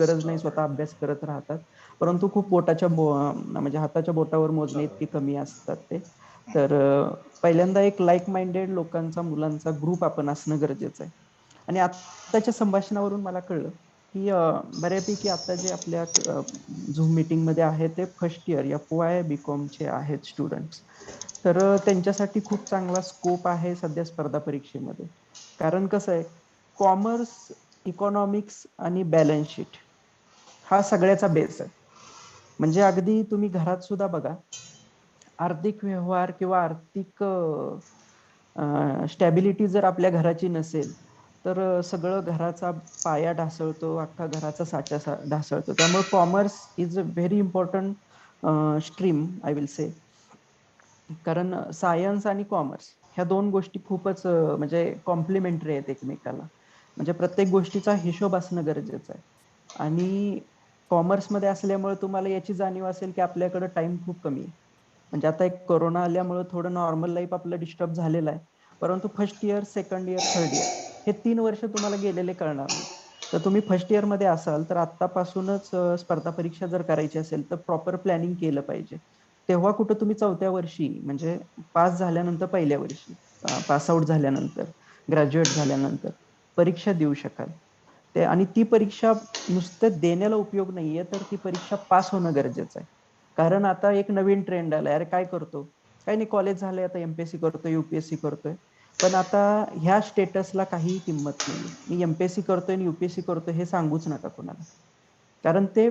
गरज नाही, स्वतः अभ्यास करत राहतात. परंतु खूप म्हणजे हाताच्या बोटावर मोजणे इतके कमी असतात ते. तर पहिल्यांदा एक लाईक माइंडेड लोकांचा, मुलांचा ग्रुप आपण असणं गरजेचं आहे. आणि आताच्या संभाषणावरून मला कळलं की बऱ्यापैकी आता जे आपल्या झूम मीटिंग मध्ये आहे ते फर्स्ट इयर या FY BCom चे आहेत स्टुडंट्स. तर त्यांच्यासाठी खूप चांगला स्कोप आहे सध्या स्पर्धा परीक्षेमध्ये. कारण कसं आहे, कॉमर्स, इकॉनॉमिक्स आणि बॅलन्स शीट हा सगळ्याचा बेस आहे. म्हणजे अगदी तुम्ही घरात सुद्धा बघा, आर्थिक व्यवहार किंवा आर्थिक स्टॅबिलिटी जर आपल्या घराची नसेल तर सगळं घराचा पाया ढासळतो, अख्खा घराचा साचा ढासळतो. त्यामुळे commerce is a very important stream, I will say. कारण सायन्स आणि कॉमर्स ह्या दोन गोष्टी खूपच म्हणजे कॉम्प्लिमेंटरी आहेत एकमेकाला. म्हणजे प्रत्येक गोष्टीचा हिशोब असणं गरजेचं आहे. आणि कॉमर्समध्ये असल्यामुळे तुम्हाला याची जाणीव असेल की आपल्याकडे टाइम खूप कमी आहे. म्हणजे आता एक कोरोना आल्यामुळे थोडं नॉर्मल लाईफ आपलं डिस्टर्ब झालेलं आहे. परंतु first year, second year, third year हे 3 वर्ष तुम्हाला गेलेले कळणार नाही. तर तुम्ही फर्स्ट इयर मध्ये असाल तर आतापासूनच स्पर्धा परीक्षा जर करायची असेल तर प्रॉपर प्लॅनिंग केलं पाहिजे. तेव्हा कुठं तुम्ही 4थ्या वर्षी म्हणजे पास झाल्यानंतर, पहिल्या वर्षी पास आउट झाल्यानंतर, ग्रॅज्युएट झाल्यानंतर परीक्षा देऊ शकाल. ते आणि ती परीक्षा नुसतं देण्याला उपयोग नाहीये, तर ती परीक्षा पास होणं गरजेचं आहे. कारण आता एक नवीन ट्रेंड आलाय, अरे काय करतो, काही नाही, कॉलेज झालंय आता MPSC करतोय, UPSC करतोय. पण आता ह्या स्टेटसला काहीही किंमत नाहीये. मी MPSC करतोय आणि UPSC करतोय हे सांगूच नका कोणाला. कारण ते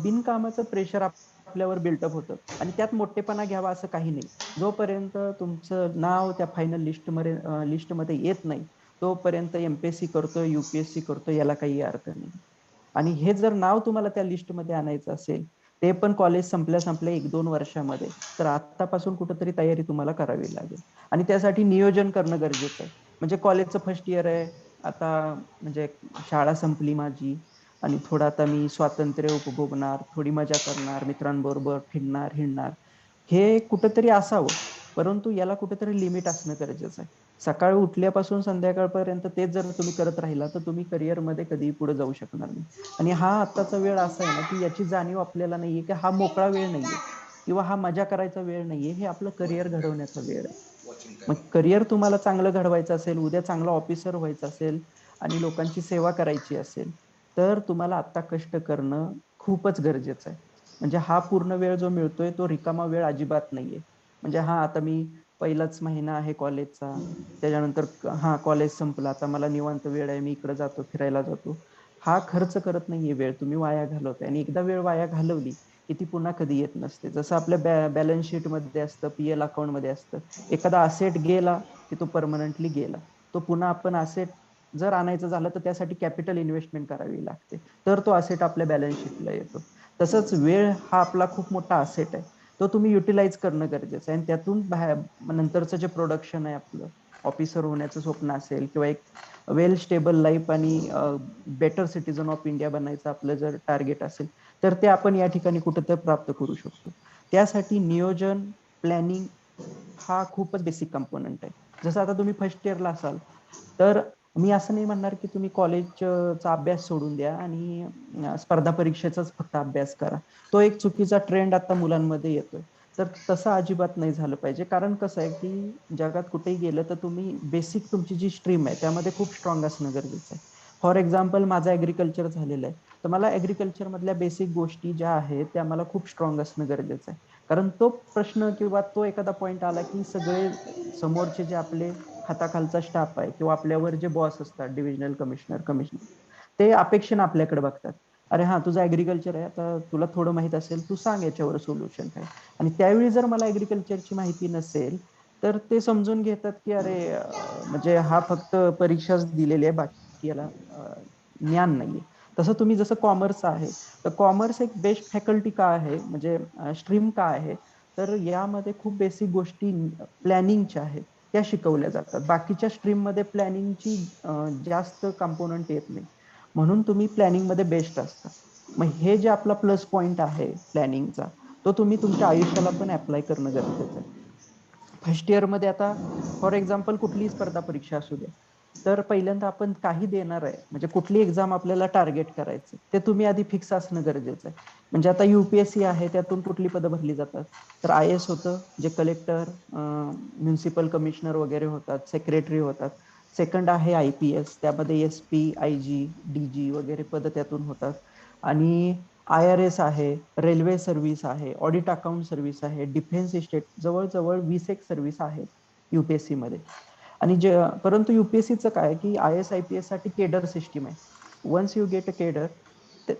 बिनकामाचं प्रेशर आपल्यावर बिल्टअप होतं आणि त्यात मोठेपणा घ्यावा असं काही नाही. जोपर्यंत तुमचं नाव त्या फायनल लिस्टमध्ये येत नाही तोपर्यंत MPSC करतोय, UPSC करतोय याला काही अर्थ नाही. आणि हे जर नाव तुम्हाला त्या लिस्टमध्ये आणायचं असेल, ते पण कॉलेज संपल्या संपल्या 1-2 वर्षामध्ये, तर आतापासून कुठेतरी तयारी तुम्हाला करावी लागेल. आणि त्यासाठी नियोजन करणं गरजेचं आहे. म्हणजे कॉलेजचं फर्स्ट इयर आहे आता, म्हणजे शाळा संपली माझी आणि थोडं आता मी स्वातंत्र्य उपभोगणार, थोडी मजा करणार, मित्रांबरोबर फिरणार, हिंडणार, हे कुठेतरी असावं. परंतु याला कुठेतरी लिमिट असणं गरजेचं आहे. सकाळी उठल्यापासून संध्याकाळपर्यंत तेच जर तुम्ही करत राहिला तर तुम्ही करिअरमध्ये कधीही पुढे जाऊ शकणार नाही. आणि हा आत्ताचा वेळ असा आहे ना की याची जाणीव आपल्याला नाहीये की हा मोकळा वेळ नाहीये किंवा हा मजा करायचा वेळ नाहीये, हे आपलं करिअर घडवण्याचा वेळ आहे. मग करिअर तुम्हाला चांगलं घडवायचं असेल, उद्या चांगला ऑफिसर व्हायचं असेल आणि लोकांची सेवा करायची असेल, तर तुम्हाला आत्ता कष्ट करणं खूपच गरजेचं आहे. म्हणजे हा पूर्ण वेळ जो मिळतोय तो रिकामा वेळ अजिबात नाहीये. म्हणजे हा आता मी पहिलाच महिना आहे कॉलेजचा, त्याच्यानंतर हा कॉलेज संपला, आता मला निवांत वेळ आहे, मी इकडे जातो, फिरायला जातो, हा खर्च करत नाहीये वेळ, तुम्ही वाया घालवताय. आणि एकदा वेळ वाया घालवली की ती पुन्हा कधी येत नसते. जसं आपल्या बॅलन्स शीट मध्ये असतं, PL अकाउंट मध्ये असतं, एखादा असेट गेला की तो परमनंटली गेला. तो पुन्हा आपण असेट जर आणायचं झालं तर त्यासाठी कॅपिटल इन्व्हेस्टमेंट करावी लागते, तर तो असेट आपल्या बॅलन्स शीटला येतो. तसंच वेळ हा आपला खूप मोठा असेट आहे, तो तुम्ही युटिलाइज करणं गरजेचं आहे. आणि त्यातून नंतरचं जे प्रोडक्शन आहे आपलं, ऑफिसर होण्याचं स्वप्न असेल किंवा एक वेल स्टेबल लाईफ आणि बेटर सिटीजन ऑफ इंडिया बनायचं आपलं जर टार्गेट असेल, तर ते आपण या ठिकाणी कुठेतरी प्राप्त करू शकतो. त्यासाठी नियोजन, प्लॅनिंग हा खूपच बेसिक कंपोनंट आहे. जसं आता तुम्ही फर्स्ट इयरला असाल तर मी असं नाही म्हणणार की तुम्ही कॉलेजचा अभ्यास सोडून द्या आणि स्पर्धा परीक्षेचाच फक्त अभ्यास करा. तो एक चुकीचा ट्रेंड आता मुलांमध्ये येतोय. तर तसं अजिबात नाही झालं पाहिजे. कारण कसं आहे की जगात कुठेही गेलं तर तुम्ही बेसिक तुमची जी स्ट्रीम आहे त्यामध्ये खूप स्ट्रॉंग असणं गरजेचं आहे. फॉर एक्झाम्पल माझं ऍग्रिकल्चर झालेलं आहे, तर मला ऍग्रिकल्चर मधल्या बेसिक गोष्टी ज्या आहेत त्या मला खूप स्ट्रॉंग असणं गरजेचं आहे. कारण तो प्रश्न किंवा तो एखादा पॉईंट आला की सगळे समोरचे जे आपले हाताखालचा स्टाफ आहे किंवा आपल्यावर जे बॉस असतात, डिव्हिजनल कमिशनर, ते अपेक्षेने आपल्याकडे बघतात. अरे हा, तुझं ऍग्रिकल्चर आहे, आता तुला थोडं माहित असेल, तू सांग याच्यावर सोल्युशन काय. आणि त्यावेळी जर मला ऍग्रिकल्चरची माहिती नसेल तर ते समजून घेतात की अरे म्हणजे हा फक्त परीक्षाच दिलेली आहे, बाकी याला ज्ञान नाहीये. तसं तुम्ही जसं कॉमर्स आहे, तर कॉमर्स एक बेस्ट फॅकल्टी का आहे, म्हणजे स्ट्रीम का आहे, तर यामध्ये खूप बेसिक गोष्टी प्लॅनिंगच्या आहेत त्या शिकवल्या जातात. बाकीच्या स्ट्रीम मध्ये प्लॅनिंगची जास्त कंपोनंट येत नाही, म्हणून तुम्ही प्लॅनिंग मध्ये बेस्ट असता. मग हे जे आपला प्लस पॉइंट आहे प्लॅनिंगचा, तो तुम्ही तुमच्या आयुष्याला पण अप्लाय करणं गरजेचं आहे. फर्स्ट इयर मध्ये आता फॉर एक्झाम्पल कुठलीही स्पर्धा परीक्षा असू द्या, तर पहिल्यांदा आपण काही देणार आहे म्हणजे कुठली एक्झाम आपल्याला टार्गेट करायचं ते तुम्ही आधी फिक्स असणं गरजेचं आहे. म्हणजे आता UPSC आहे, त्यातून कुठली पदं भरली जातात, तर IAS होतं, जे कलेक्टर, म्युन्सिपल कमिशनर वगैरे होतात, सेक्रेटरी होतात. सेकंड आहे IPS, त्यामध्ये SP, IG, DG वगैरे पदं त्यातून होतात. आणि IRS आहे, रेल्वे सर्व्हिस आहे, ऑडिट अकाउंट सर्व्हिस आहे, डिफेन्स इस्टेट, जवळजवळ 20 एक सर्व्हिस आहेत UPSC मध्ये. आणि परंतु UPSCचं काय की IAS-IPS साठी केडर सिस्टीम आहे. Once you get a cadre,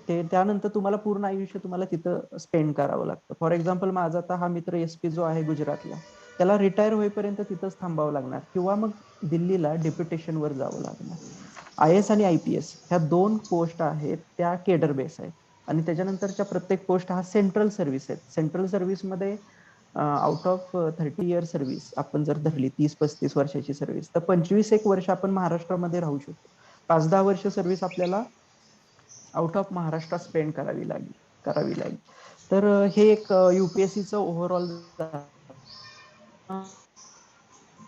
त्यानंतर तुम्हाला पूर्ण आयुष्य तुम्हाला तिथं स्पेंड करावं लागतं. फॉर एक्झाम्पल माझा आता हा मित्र SP जो आहे गुजरातला, त्याला रिटायर होईपर्यंत तिथंच थांबावं लागणार किंवा मग दिल्लीला डेप्युटेशनवर जावं लागणार. IAS आणि IPS ह्या 2 पोस्ट आहेत त्या केडर बेस आहेत. आणि त्याच्यानंतरच्या प्रत्येक पोस्ट हा सेंट्रल सर्व्हिस आहेत. सेंट्रल सर्व्हिसमध्ये आउट ऑफ 30 इयर सर्व्हिस आपण जर धरली, 30-35 वर्षाची सर्व्हिस, तर 25 एक वर्ष आपण महाराष्ट्रामध्ये राहू शकतो. 5-10 वर्ष सर्व्हिस आपल्याला आउट ऑफ महाराष्ट्र स्पेंड करावी लागेल. तर हे एक UPSCचं ओव्हरऑल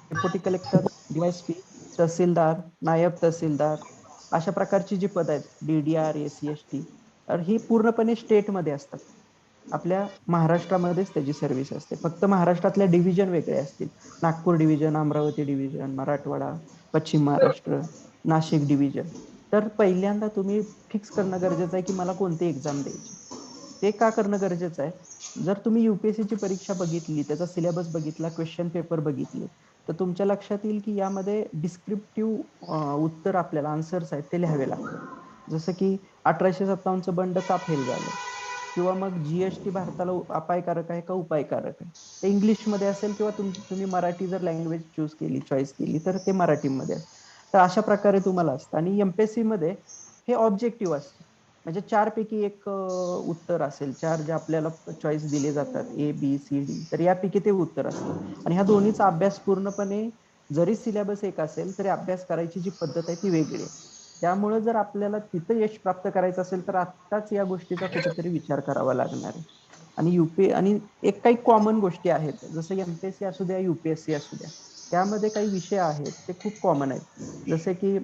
डेप्युटी कलेक्टर, DYSP, तहसीलदार, नायब तहसीलदार, अशा प्रकारची जी पद आहेत, DDR, SC-ST, तर ही पूर्णपणे स्टेटमध्ये असतात. आपल्या महाराष्ट्रामध्येच त्याची सर्व्हिस असते. फक्त महाराष्ट्रातल्या डिव्हिजन वेगळे असतील. नागपूर डिव्हिजन, अमरावती डिव्हिजन, मराठवाडा, पश्चिम महाराष्ट्र, नाशिक डिव्हिजन. तर पहिल्यांदा तुम्ही फिक्स करणं गरजेचं आहे की मला कोणती एक्झाम द्यायची. ते का करणं गरजेचं आहे? जर तुम्ही UPSCची परीक्षा बघितली, त्याचा सिलेबस बघितला, क्वेश्चन पेपर बघितले, तर तुमच्या लक्षात येईल की यामध्ये डिस्क्रिप्टिव्ह उत्तर आपल्याला आन्सर्स आहेत ते लिहावे लागतात. जसं की 1857चं बंड का फेल झालं, किंवा मग GST भारताला अपायकारक आहे का उपायकारक आहे, ते इंग्लिशमध्ये असेल, किंवा तुम्ही मराठी जर लँग्वेज चॉईस केली तर ते मराठीमध्ये असेल. तर अशा प्रकारे तुम्हाला असतं. आणि MPSC मध्ये हे ऑब्जेक्टिव्ह असतं. म्हणजे 4 पैकी एक उत्तर असेल, 4 जे आपल्याला चॉईस दिले जातात, ABCD, तर यापैकी ते उत्तर असतं. आणि ह्या दोन्हीचा अभ्यास पूर्णपणे, जरी सिलेबस एक असेल तरी अभ्यास करायची जी पद्धत आहे ती वेगळी आहे. त्यामुळे जर आपल्याला तिथं यश प्राप्त करायचं असेल तर आत्ताच या गोष्टीचा कुठेतरी विचार करावा लागणार आहे. आणि एक काही कॉमन गोष्टी आहेत, जसं MPSC असू द्या, UPSC असू द्या, त्यामध्ये काही विषय आहेत ते खूप कॉमन आहेत. जसे की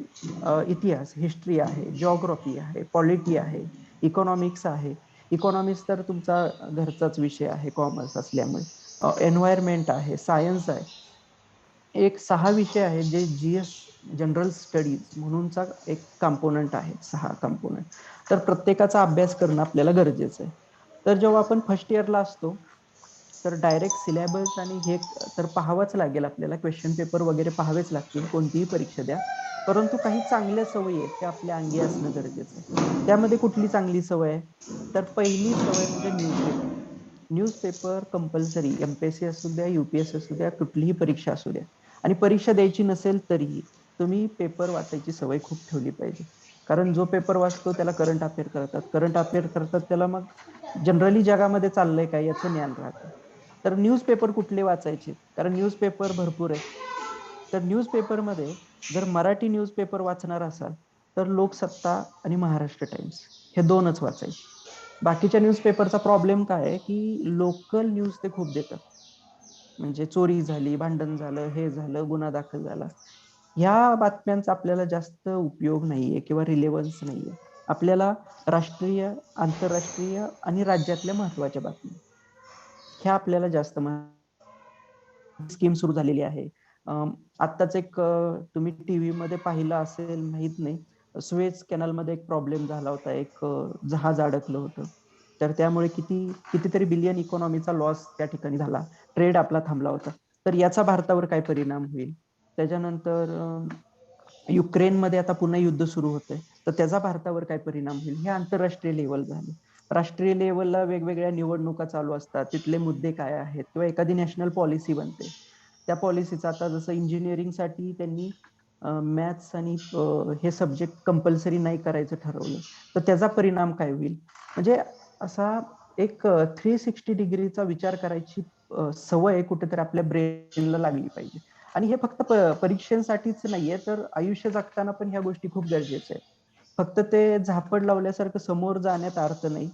इतिहास, हिस्ट्री आहे, जिओग्राफी आहे, पॉलिटी आहे, इकॉनॉमिक्स आहे. इकॉनॉमिक्स तर तुमचा घरचाच विषय आहे कॉमर्स असल्यामुळे. एन्व्हायरमेंट आहे, सायन्स आहे. एक 6 विषय आहेत जे GS, जनरल स्टडीज म्हणूनचा एक कंपोनंट आहे, 6 कंपोनंट. तर प्रत्येकाचा अभ्यास करणं आपल्याला गरजेचं आहे. तर जेव्हा आपण फर्स्ट इयरला असतो, तर डायरेक्ट सिलेबस आणि हे तर पाहावंच लागेल आपल्याला, क्वेश्चन पेपर वगैरे पाहावेच लागतील, कोणतीही परीक्षा द्या. परंतु काही चांगल्या सवयी आहेत त्या आपल्या अंगी असणं गरजेचं आहे. त्यामध्ये कुठली चांगली सवय आहे? तर पहिली सवय म्हणजे न्यूजपेपर. न्यूजपेपर कंपल्सरी, MPSC असू द्या, UPSC असू द्या, कुठलीही परीक्षा असू द्या. आणि परीक्षा द्यायची नसेल तरीही तुम्ही पेपर वाचायची सवय खूप ठेवली पाहिजे. कारण जो पेपर वाचतो त्याला करंट अफेअर करतात, करंट अफेअर करतात त्याला मग जनरली जगामध्ये चाललंय काय याचं ज्ञान राहतं. तर न्यूजपेपर कुठले वाचायचे? कारण न्यूजपेपर भरपूर आहेत. तर न्यूजपेपरमध्ये जर मराठी न्यूजपेपर वाचणार असाल तर लोकसत्ता आणि महाराष्ट्र टाइम्स हे 2च वाचायचे. बाकीच्या न्यूजपेपरचा प्रॉब्लेम काय आहे की लोकल न्यूज ते खूप देतात. म्हणजे चोरी झाली, भांडण झालं, हे झालं, गुन्हा दाखल झाला, ह्या बातम्यांचा आपल्याला जास्त उपयोग नाहीये किंवा रिलेव्हन्स नाहीये. आपल्याला राष्ट्रीय, आंतरराष्ट्रीय आणि राज्यातल्या महत्वाच्या बातम्या ह्या आपल्याला जास्त स्कीम सुरू झालेली आहे. आत्ताच एक तुम्ही टीव्ही मध्ये पाहिलं असेल, माहित नाही, सुएझ कॅनल मध्ये एक प्रॉब्लेम झाला होता, एक जहाज अडकलं होतं. तर त्यामुळे कितीतरी बिलियन इकॉनॉमीचा लॉस त्या ठिकाणी झाला, ट्रेड आपला थांबला होता. तर याचा भारतावर काय परिणाम होईल? त्याच्यानंतर युक्रेनमध्ये आता पुन्हा युद्ध सुरू होतंय, तर त्याचा भारतावर काय परिणाम होईल? हे आंतरराष्ट्रीय लेवल झाले. राष्ट्रीय लेवलला वेगवेगळ्या निवडणुका चालू असतात, तिथले मुद्दे काय आहेत, किंवा एखादी नॅशनल पॉलिसी बनते. त्या पॉलिसीचा आता जसं इंजिनिअरिंगसाठी त्यांनी मॅथ्स आणि हे सब्जेक्ट कंपल्सरी नाही करायचं ठरवलं, तर त्याचा परिणाम काय होईल? म्हणजे असा एक 360 डिग्रीचा विचार करायची सवय कुठेतरी आपल्या ब्रेनला लागली पाहिजे. आणि हे फक्त परीक्षेसाठीच नाहीये, तर आयुष्य जगताना पण ह्या गोष्टी खूप गरजेच्या आहेत. फक्त ते झापड लावल्यासारखं समोर जाण्यात अर्थ नाही.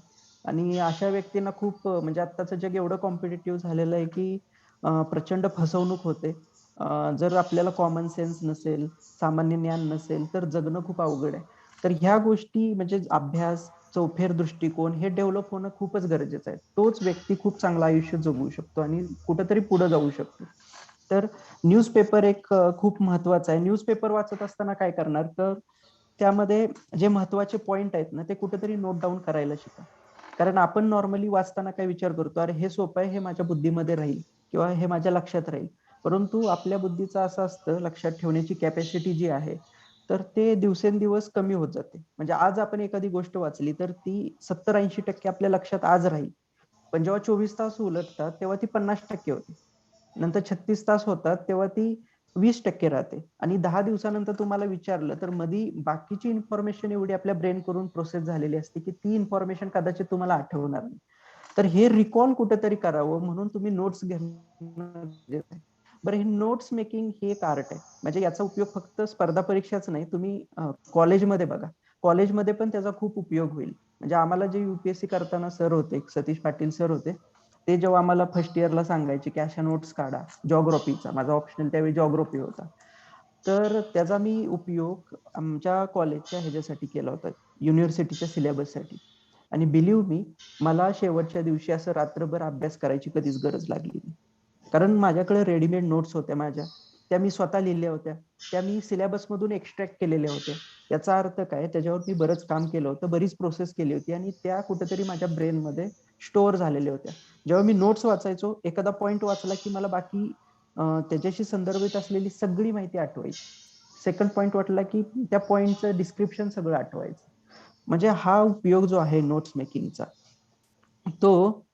आणि अशा व्यक्तींना खूप म्हणजे आत्ताचं जग एवढं कॉम्पिटेटिव्ह झालेलं आहे की प्रचंड फसवणूक होते. जर आपल्याला कॉमन सेन्स नसेल, सामान्य ज्ञान नसेल, तर जगणं खूप अवघड आहे. तर ह्या गोष्टी म्हणजे अभ्यास, चौफेर दृष्टिकोन हे डेव्हलप होणं खूपच गरजेचं आहे. तोच व्यक्ती खूप चांगलं आयुष्य जगू शकतो आणि कुठंतरी पुढे जाऊ शकतो. तर न्यूजपेपर एक खूप महत्वाचा आहे. न्यूजपेपर वाचत असताना काय करणार, तर त्यामध्ये जे महत्वाचे पॉइंट आहेत ना, ते कुठेतरी नोट डाऊन करायला शिका. कारण आपण नॉर्मली वाचताना काय विचार करतो, अरे हे सोपं आहे, हे माझ्या बुद्धीमध्ये राहील किंवा हे माझ्या लक्षात राहील. परंतु आपल्या बुद्धीचं असं असतं, लक्षात ठेवण्याची कॅपॅसिटी जी आहे, तर ते दिवसेंदिवस कमी होत जाते. म्हणजे आज आपण एखादी गोष्ट वाचली तर ती 70-80% आपल्या लक्षात आज राहील. पण जेव्हा 24 तास उलटतात तेव्हा ती 50% होते. नंतर 36 तास होतात तेव्हा ती 20% राहते. आणि 10 दिवसानंतर तुम्हाला विचारलं तर मधी बाकीची इन्फॉर्मेशन एवढी आपल्या ब्रेन करून प्रोसेस झालेली असते की ती इन्फॉर्मेशन कदाचित तुम्हाला आठवणार नाही. तर हे रिकॉल कुठेतरी करावं म्हणून तुम्ही नोट्स घेणं गरजेचं आहे. बरं, हे नोट्स मेकिंग हे एक आर्ट आहे. म्हणजे याचा उपयोग फक्त स्पर्धा परीक्षाच नाही, तुम्ही कॉलेजमध्ये बघा, कॉलेजमध्ये पण त्याचा खूप उपयोग होईल. म्हणजे आम्हाला जे युपीएससी करताना सर होते, सतीश पाटील सर होते, ते जेव्हा आम्हाला फर्स्ट इयरला सांगायचे की अशा नोट्स काढा, जॉग्राफीचा माझा ऑप्शनल त्यावेळी जॉग्राफी होता, तर त्याचा मी उपयोग आमच्या कॉलेजच्या ह्याच्यासाठी केला होता, युनिव्हर्सिटीच्या सिलेबससाठी. आणि बिलीव्ह मी, मला शेवटच्या दिवशी असं रात्रभर अभ्यास करायची कधीच गरज लागली नाही. कारण माझ्याकडे रेडीमेड नोट्स होत्या माझ्या, त्या मी स्वतः लिहिल्या होत्या, त्या मी सिलेबस मधून एक्स्ट्रॅक्ट केलेल्या होत्या. याचा अर्थ काय, त्याच्यावर मी बरंच काम केलं होतं, बरीच प्रोसेस केली होती आणि त्या कुठेतरी माझ्या ब्रेनमध्ये स्टोअर झालेल्या होत्या. जेव्हा मी नोट्स वाचायचो, एखादा पॉइंट वाचला की मला बाकी त्याच्याशी संदर्भित असलेली सगळी माहिती आठवायची. सेकंड पॉइंट वाटला की त्या पॉइंटचं डिस्क्रिप्शन सगळं आठवायचं. म्हणजे हा उपयोग जो आहे नोट्स मेकिंगचा, तो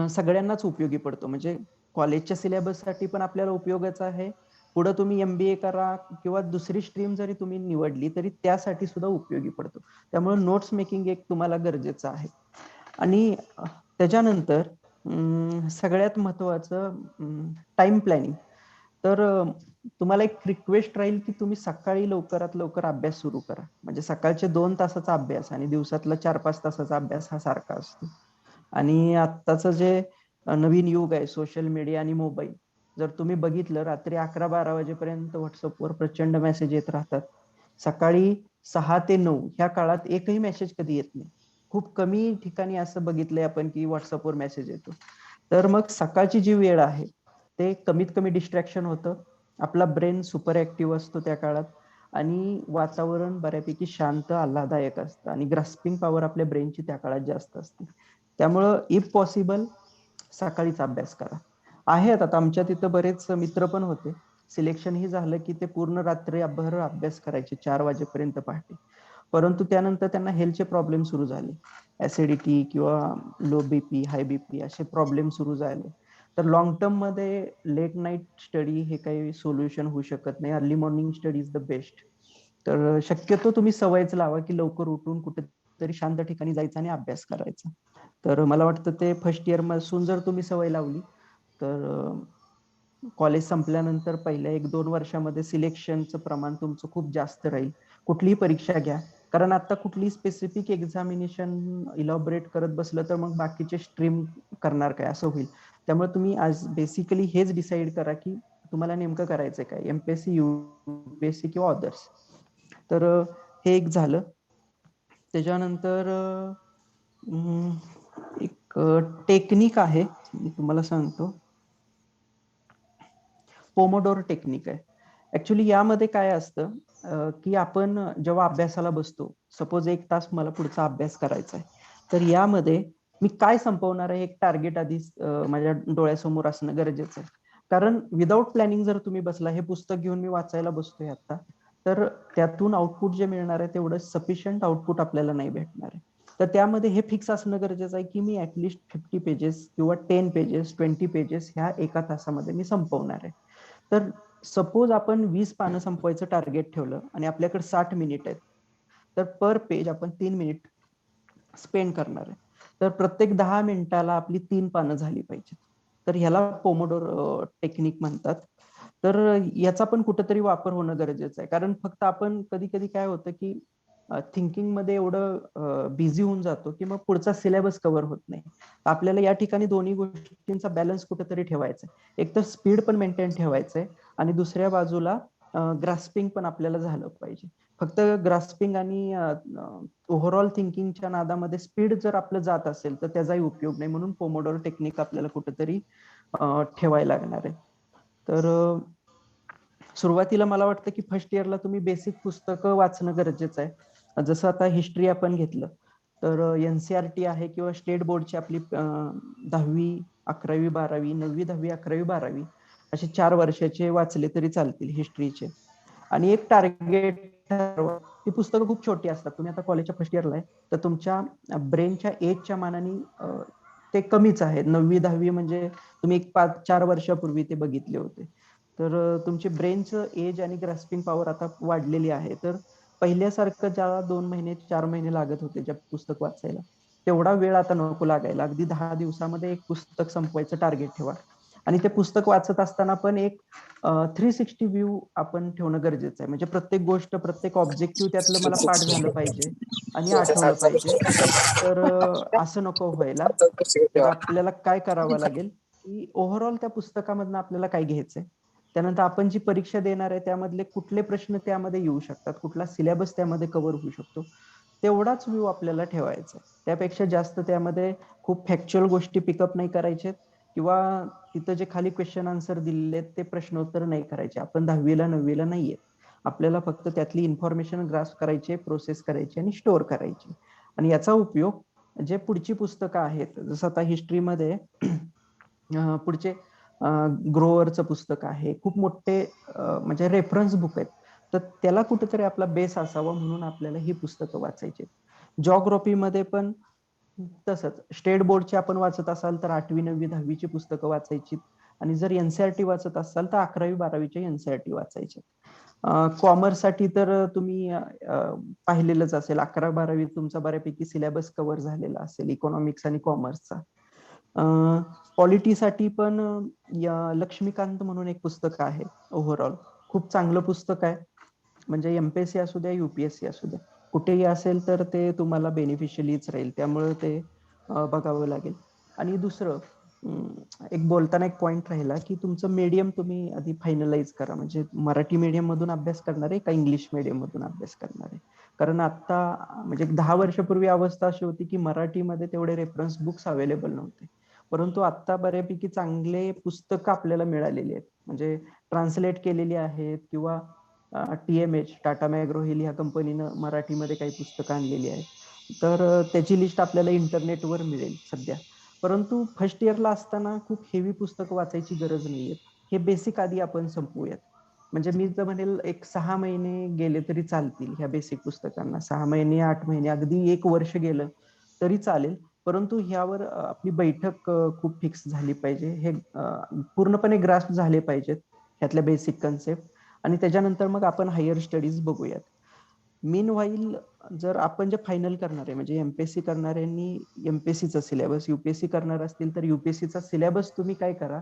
सगळ्यांनाच उपयोगी पडतो. म्हणजे कॉलेजच्या सिलेबससाठी पण आपल्याला उपयोगाचा आहे, पुढे तुम्ही एमबीए करा किंवा दुसरी स्ट्रीम जरी तुम्ही निवडली तरी त्यासाठी सुद्धा उपयोगी पडतो. त्यामुळे नोट्स मेकिंग एक तुम्हाला गरजेचं आहे. आणि त्याच्यानंतर सगळ्यात महत्वाचं टाइम प्लॅनिंग. तर तुम्हाला एक रिक्वेस्ट राहील की तुम्ही सकाळी लवकरात लवकर अभ्यास सुरू करा. म्हणजे सकाळचे 2 तासाचा अभ्यास आणि दिवसातला 4-5 तासाचा अभ्यास हा सारखा असतो. आणि आत्ताचं जे नवीन युग आहे, सोशल मीडिया आणि मोबाईल, जर तुम्ही बघितलं रात्री 11-12 वाजेपर्यंत व्हॉट्सअपवर प्रचंड मेसेज येत राहतात. सकाळी 6 ते 9 ह्या काळात एकही मेसेज कधी येत नाही. खूप कमी ठिकाणी असं बघितलंय आपण की व्हॉट्सअपवर मेसेज येतो. तर मग सकाळची जी वेळ आहे ते कमीत कमी डिस्ट्रॅक्शन होतं, आपला ब्रेन सुपर ऍक्टिव्ह असतो त्या काळात आणि वातावरण बऱ्यापैकी शांत आल्हाददायक असतं आणि ग्रास्पिंग पॉवर आपल्या ब्रेनची त्या काळात जास्त असते. त्यामुळं इफ पॉसिबल सकाळीच अभ्यास करा. आहेत आता आमच्या तिथं बरेच मित्र पण होते, सिलेक्शन ही झालं की ते पूर्ण रात्रभर अभ्यास करायचे 4 वाजेपर्यंत पहाटे. परंतु त्यानंतर त्यांना हेल्थचे प्रॉब्लेम सुरू झाले, ऍसिडिटी किंवा लो बीपी, हाय बीपी असे प्रॉब्लेम सुरू झाले. तर लॉंग टर्म मध्ये लेट नाईट स्टडी हे काही सोल्युशन होऊ शकत नाही. Early morning study is the best. तर शक्यतो तुम्ही सवयच लावा की लवकर उठून कुठेतरी शांत ठिकाणी जायचं आणि अभ्यास करायचा. तर मला वाटतं ते फर्स्ट इयर पासून जर तुम्ही सवय लावली तर कॉलेज संपल्यानंतर पहिल्या 1-2 वर्षामध्ये सिलेक्शनचं प्रमाण तुमचं खूप जास्त राहील. कुठलीही परीक्षा घ्या, कारण आता कुठली स्पेसिफिक एक्झामिनेशन इलॉबरेट करत बसलं तर मग बाकीचे स्ट्रीम करणार काय असं होईल. त्यामुळे तुम्ही आज बेसिकली हेच डिसाईड करा की तुम्हाला नेमकं करायचंय काय, एमपीएससी, युपीएससी किंवा अदर्स. तर हे एक झालं. त्याच्यानंतर एक टेक्निक आहे, मी तुम्हाला सांगतो, पोमोडोर टेक्निक आहे. ऍक्च्युली यामध्ये काय असतं की आपण जेव्हा अभ्यासाला बसतो, सपोज 1 तास मला पुढचा अभ्यास करायचा आहे, तर यामध्ये मी काय संपवणार आहे एक टार्गेट आधीच माझ्या डोळ्यासमोर असणं गरजेचं आहे. कारण विदाऊट प्लॅनिंग जर तुम्ही बसला, हे पुस्तक घेऊन मी वाचायला बसतोय आता, तर त्यातून आउटपुट जे मिळणार आहे तेवढं सफिशियंट आउटपुट आपल्याला नाही भेटणार आहे. तर त्यामध्ये हे फिक्स असणं गरजेचं आहे की मी ऍटलिस्ट 50 पेजेस किंवा 10 पेजेस, 20 पेजेस ह्या एका तासामध्ये मी संपवणार आहे. तर सपोज आपण 20 पानं संपवायचं टार्गेट ठेवलं आणि आपल्याकडे 60 मिनिट आहेत, तर पर पेज आपण 3 मिनिट स्पेंड करणार आहे. तर प्रत्येक 10 मिनिटाला आपली 3 पानं झाली पाहिजेत. तर ह्याला पोमोडोर टेक्निक म्हणतात. तर याचा पण कुठेतरी वापर होणं गरजेचं आहे. कारण फक्त आपण कधी कधी काय होतं की थिंकिंग मध्ये एवढं बिझी होऊन जातो की मग पुढचा सिलेबस कव्हर होत नाही. आपल्याला या ठिकाणी दोन्ही गोष्टींचा बॅलन्स कुठेतरी ठेवायचा आहे. एक तर स्पीड पण मेंटेन ठेवायचंय आणि दुसऱ्या बाजूला ग्रास्पिंग पण आपल्याला झालं पाहिजे. फक्त ग्रास्पिंग आणि ओव्हरऑल थिंकिंगच्या नादामध्ये स्पीड जर आपलं जात असेल तर त्याचाही उपयोग नाही. म्हणून पोमोडोरो टेक्निक आपल्याला कुठेतरी ठेवायला लागणार आहे. तर सुरुवातीला मला वाटतं की फर्स्ट इयरला तुम्ही बेसिक पुस्तकं वाचणं गरजेचं आहे. जसं आता हिस्ट्री आपण घेतलं तर एनसीआरटी आहे किंवा स्टेट बोर्डची आपली 10वी 11वी 12वी 9वी 10वी 11वी 12वी असे 4 वर्षाचे वाचले तरी चालतील हिस्ट्रीचे. आणि एक टार्गेट ठरवा. ती पुस्तकं खूप छोटी असतात. तुम्ही आता कॉलेजच्या फर्स्ट इयरला आहे तर तुमच्या ब्रेनच्या एजच्या मानाने ते कमीच आहेत. 9वी 10वी म्हणजे तुम्ही एक 4 वर्षापूर्वी ते बघितले होते. तर तुमचे ब्रेनचं एज आणि ग्रास्पिंग पॉवर आता वाढलेली आहे. तर पहिल्यासारखं ज्या 2 महिने 4 महिने लागत होते ज्या पुस्तक वाचायला तेवढा वेळ आता नको लागायला. अगदी 10 दिवसामध्ये एक पुस्तक संपवायचं टार्गेट ठेवा. आणि ते पुस्तक वाचत असताना पण एक 360 व्ह्यू आपण ठेवणं गरजेचं आहे. म्हणजे प्रत्येक गोष्ट प्रत्येक ऑब्जेक्टिव्ह त्यातलं मला पाठ झालं पाहिजे आणि आठवलं पाहिजे. तर असं नको व्हायला. तर आपल्याला काय करावं लागेल की ओव्हरऑल त्या पुस्तकामधनं आपल्याला काय घ्यायचंय, त्यानंतर आपण जी परीक्षा देणार आहे त्यामधले कुठले प्रश्न त्यामध्ये येऊ शकतात, कुठला सिलेबस त्यामध्ये कव्हर होऊ शकतो, तेवढाच व्ह्यू आपल्याला ठेवायचा. त्यापेक्षा जास्त त्यामध्ये खूप फॅक्च्युअल गोष्टी पिकअप नाही करायचे किंवा तिथं जे खाली क्वेश्चन आन्सर दिलेले ते प्रश्नोत्तर नाही करायचे. आपण 10वीला 9वीला नाहीये. आपल्याला फक्त त्यातली इन्फॉर्मेशन ग्रास्प करायची, प्रोसेस करायची आणि स्टोअर करायची. आणि याचा उपयोग जे पुढची पुस्तकं आहेत, जसं आता हिस्ट्रीमध्ये पुढचे ग्रोअरचं पुस्तक आहे, खूप मोठे म्हणजे रेफरन्स बुक आहेत. तर त्याला कुठेतरी आपला बेस असावा म्हणून आपल्याला ही पुस्तकं वाचायची. जॉग्राफीमध्ये पण तसंच स्टेट बोर्डची आपण वाचत असाल तर 8वी 9वी 10वीची पुस्तकं वाचायची आणि जर एनसीआरटी वाचत असाल तर 11वी 12वीच्या एनसीआरटी वाचायचे. कॉमर्ससाठी तर तुम्ही पाहिलेलंच असेल, 11-12वी तुमचा बऱ्यापैकी सिलेबस कव्हर झालेला असेल इकॉनॉमिक्स आणि कॉमर्सचा. पॉलिटीसाठी पण लक्ष्मीकांत म्हणून एक पुस्तक आहे. ओव्हरऑल खूप चांगलं पुस्तक आहे. म्हणजे एमपीएससी असू द्या युपीएससी असू द्या कुठेही असेल तर ते तुम्हाला बेनिफिशियलीच राहील. त्यामुळे ते बघावं लागेल. आणि दुसरं एक बोलताना एक पॉइंट राहिला की तुमचं मीडियम तुम्ही आधी फायनलाइज करा. म्हणजे मराठी मीडियम मधून अभ्यास करणार आहे का इंग्लिश मीडियम मधून अभ्यास करणार आहे. कारण आता म्हणजे 10 वर्षापूर्वी अवस्था अशी होती की मराठीमध्ये तेवढे रेफरन्स बुक्स अवेलेबल नव्हते. परंतु आता बऱ्यापैकी चांगले पुस्तकं आपल्याला मिळालेली आहेत. म्हणजे ट्रान्सलेट केलेली आहेत किंवा TMH टाटा मॅग्रो हिल ह्या कंपनीनं मराठीमध्ये काही पुस्तकं आणलेली आहेत. तर त्याची लिस्ट आपल्याला इंटरनेटवर मिळेल सध्या. परंतु फर्स्ट इयरला असताना खूप हेवी पुस्तकं वाचायची गरज नाहीये. हे बेसिक आधी आपण संपवूयात. म्हणजे मी तर म्हणेल एक 6 महिने गेले तरी चालतील ह्या बेसिक पुस्तकांना. 6 महिने 8 महिने अगदी 1 वर्ष गेलं तरी चालेल. परंतु ह्यावर आपली बैठक खूप फिक्स झाली पाहिजे. हे पूर्णपणे ग्रास्प झाले पाहिजेत ह्यातल्या बेसिक कन्सेप्ट. आणि त्याच्यानंतर मग आपण हायर स्टडीज बघूयात. मीन व्हाईल जर आपण जे फायनल करणार आहे म्हणजे एमपीएससी करणाऱ्यांनी एमपीएससीचा सिलेबस, युपीएससी करणार असतील तर युपीएससीचा सिलेबस तुम्ही काय करा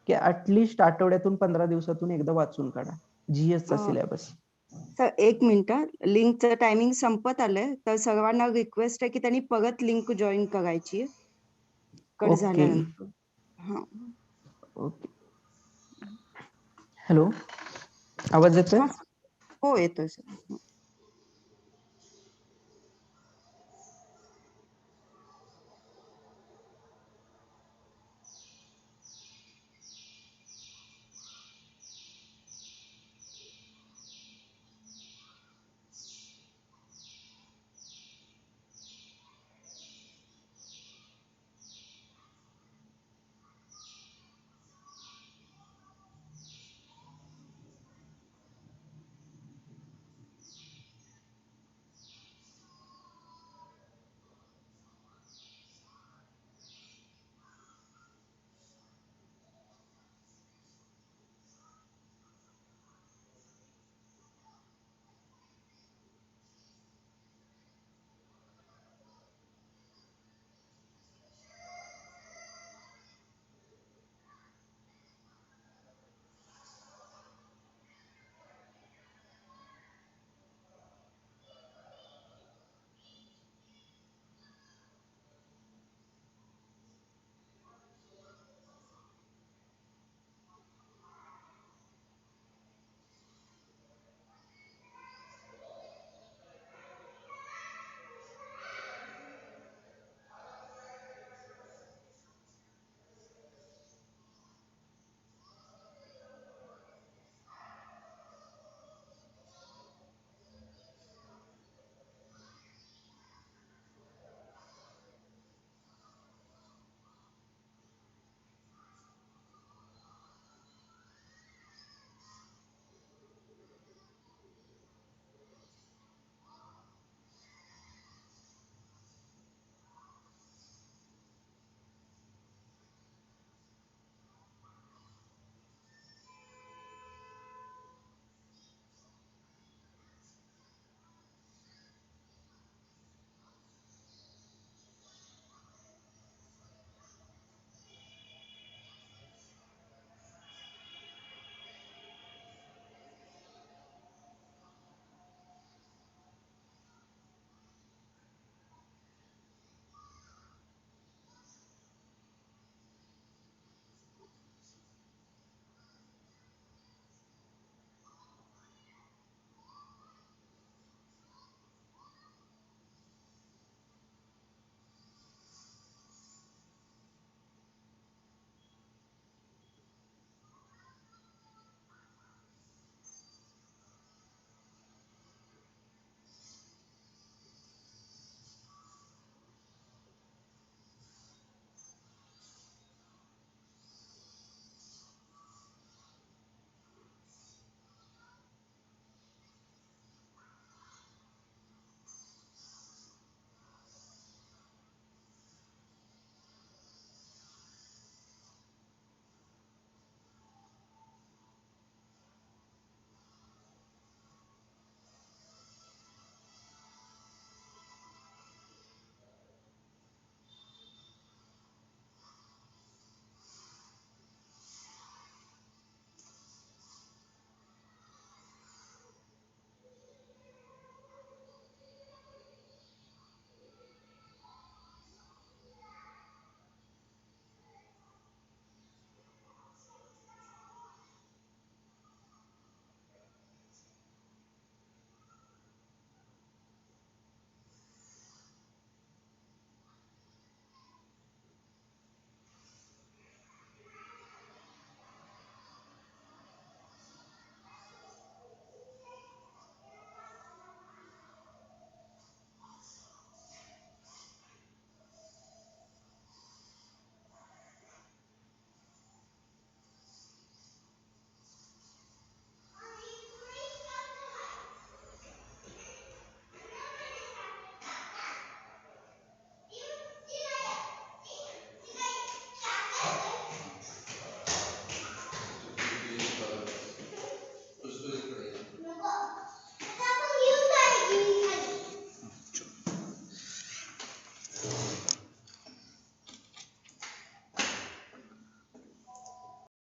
की ऍटलिस्ट आठवड्यातून 15 दिवसातून एकदा वाचून काढा जीएसचा सिलेबस. सर 1 मिनिट, लिंकचं टायमिंग संपत आलंय. तर सर्वांना रिक्वेस्ट आहे की त्यांनी परत लिंक जॉईन करायची कट झाल्यानंतर. हा ओके. हॅलो, आवाज येतोय? हो येतोय सर.